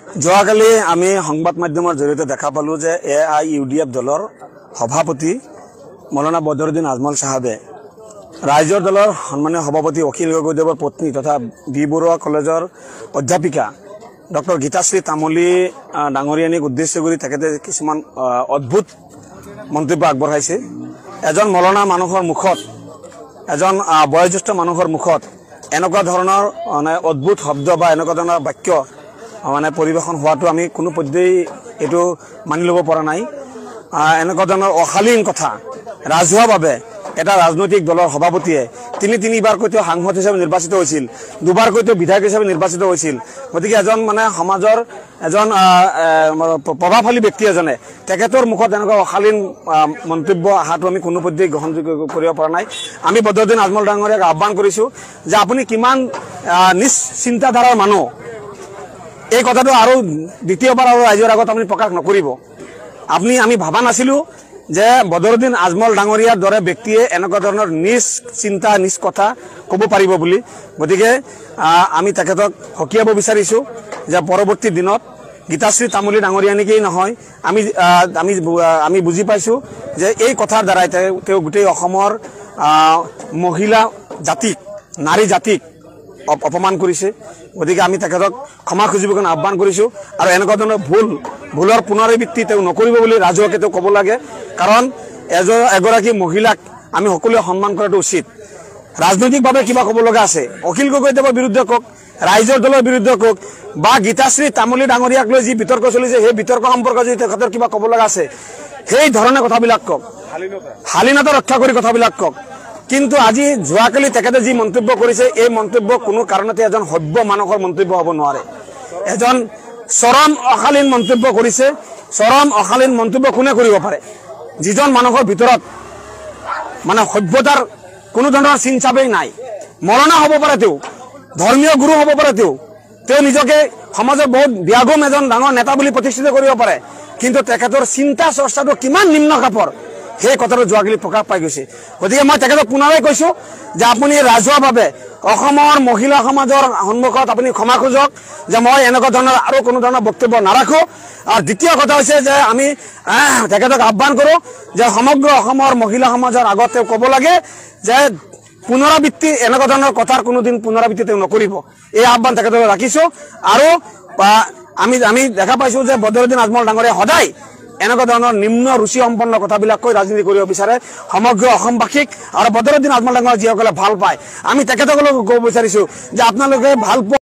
যোৱাকালি আমি সংবাদ মাধ্যমৰ জৰিয়তে দেখা পালো যে AIUDF দলৰ সভাপতি মৌলানা বদৰুদ্দিন আজমল সাহেবে ৰাইজৰ দলৰ সন্মানীয় সভাপতি অখিল গগৈদেৱৰ পত্নী তথা বি বৰুৱা কলেজৰ অধ্যাপিকা ডক্টৰ গীতাশ্ৰী তামুলী ডাঙৰীয়ানীক উদ্দেশ্য কৰি তেখেতে কিছুমান অদ্ভুত মন্তব্য আগবঢ়াইছে। এজন মৌলানা মানুহৰ মুখত, এজন বয়োজ্যেষ্ঠ মানুহৰ মুখত এনেকুৱা ধৰণৰ মানে অদ্ভুত শব্দ বা এনেকুৱা ধৰণৰ বাক্য মানে পৰিবেশন হোৱাটো আমি কোনো পদ্ধতি এইটো মানি ল'ব পৰা নাই। এনেকুৱা ধৰণৰ অশালীন কথা ৰাজহুৱাভাৱে এটা ৰাজনৈতিক দলৰ সভাপতিয়ে তিনিবাৰকৈ তেওঁ সাংসদ হিচাপে নিৰ্বাচিত হৈছিল, দুবাৰকৈ তেওঁ বিধায়ক হিচাপে নিৰ্বাচিত হৈছিল। গতিকে এজন মানে সমাজৰ এজন প্ৰভাৱশালী ব্যক্তি এজনে তেখেতৰ মুখত এনেকুৱা অশালীন মন্তব্য অহাটো আমি কোনো পদ্ধতি গ্ৰহণ কৰিব পৰা নাই। আমি বদৰুদ্দিন আজমল ডাঙৰীয়াক আহ্বান কৰিছোঁ যে আপুনি কিমান নিজ চিন্তাধাৰাৰ মানুহ, এই কথাটো আৰু দ্বিতীয়বাৰ আৰু ৰাইজৰ আগত আপুনি প্ৰকাশ নকৰিব। আমি ভাবা নাছিলোঁ যে বদৰুদ্দিন আজমল ডাঙৰীয়াৰ দৰে ব্যক্তিয়ে এনেকুৱা ধৰণৰ নিজ চিন্তা নিজ কথা ক'ব পাৰিব বুলি। গতিকে আমি তেখেতক সকীয়াব বিচাৰিছোঁ যে পৰৱৰ্তী দিনত গীতাশ্ৰী তামুলী ডাঙৰীয়ানীকেই নহয়, আমি বুজি পাইছোঁ যে এই কথাৰ দ্বাৰাই তেওঁ গোটেই অসমৰ মহিলা জাতিক, নাৰী জাতিক অপমান কৰিছে। গতিকে আমি তেখেতক ক্ষমা খুজিব কাৰণে আহ্বান কৰিছোঁ আৰু এনেকুৱা ধৰণৰ ভুলৰ পুনৰাবৃত্তি তেওঁ নকৰিব বুলি ৰাজহুৱাকে তেওঁ ক'ব লাগে। কাৰণ এগৰাকী মহিলাক আমি সকলোৱে সন্মান কৰাটো উচিত। ৰাজনৈতিকভাৱে কিবা ক'ব লগা আছে, অখিল গগৈদেৱৰ বিৰুদ্ধে কওক, ৰাইজৰ দলৰ বিৰুদ্ধে কওক, বা গীতাশ্ৰী তামুলী ডাঙৰীয়াক লৈ যি বিতৰ্ক চলিছে সেই বিতৰ্ক সম্পৰ্কে যদি তেখেতৰ কিবা ক'ব লগা আছে সেই ধৰণে কথাবিলাক কওক, শালীনতা ৰক্ষা কৰি কথাবিলাক কওক। কিন্তু আজি যোৱাকালি তেখেতে যি মন্তব্য কৰিছে এই মন্তব্য কোনো কাৰণতে এজন সভ্য মানুহৰ মন্তব্য হ'ব নোৱাৰে। এজন চৰম অশালীন মন্তব্য কৰিছে। চৰম অশালীন মন্তব্য কোনে কৰিব পাৰে? যিজন মানুহৰ ভিতৰত মানে সভ্যতাৰ কোনো ধৰণৰ চিন চাপেই নাই। মৌলানা হ'ব পাৰে, তেওঁ ধৰ্মীয় গুৰু হ'ব পাৰে, তেওঁ নিজকে সমাজৰ বহুত ব্যাগম এজন ডাঙৰ নেতা বুলি প্ৰতিষ্ঠিত কৰিব পাৰে, কিন্তু তেখেতৰ চিন্তা চৰ্চাটো কিমান নিম্ন খাপৰ সেই কথাটো যোৱাকালি প্ৰকাশ পাই গৈছে। গতিকে মই তেখেতক পুনৰাই কৈছোঁ যে আপুনি ৰাজহুৱাভাৱে অসমৰ মহিলা সমাজৰ সন্মুখত আপুনি ক্ষমা খোজক যে মই এনেকুৱা ধৰণৰ আৰু কোনো ধৰণৰ বক্তব্য নাৰাখোঁ। আৰু দ্বিতীয় কথা হৈছে যে আমি তেখেতক আহ্বান কৰোঁ যে সমগ্ৰ অসমৰ মহিলা সমাজৰ আগত তেওঁ ক'ব লাগে যে পুনৰাবৃত্তি এনেকুৱা ধৰণৰ কথাৰ কোনোদিন পুনৰাবৃত্তি তেওঁ নকৰিব। এই আহ্বান তেখেতক ৰাখিছোঁ। আৰু আমি দেখা পাইছোঁ যে বদৰুদ্দিন আজমল ডাঙৰীয়া সদায় এনেকুৱা ধৰণৰ নিম্ন ৰুচি সম্পন্ন কথাবিলাক কৈ ৰাজনীতি কৰিব বিচাৰে সমগ্ৰ অসমবাসীক। আৰু বদৰুদ্দিন আজমল ডাঙৰীয়া যিসকলে ভাল পায়, আমি তেখেতসকলক ক'ব বিচাৰিছোঁ যে আপোনালোকে ভাল পোৱা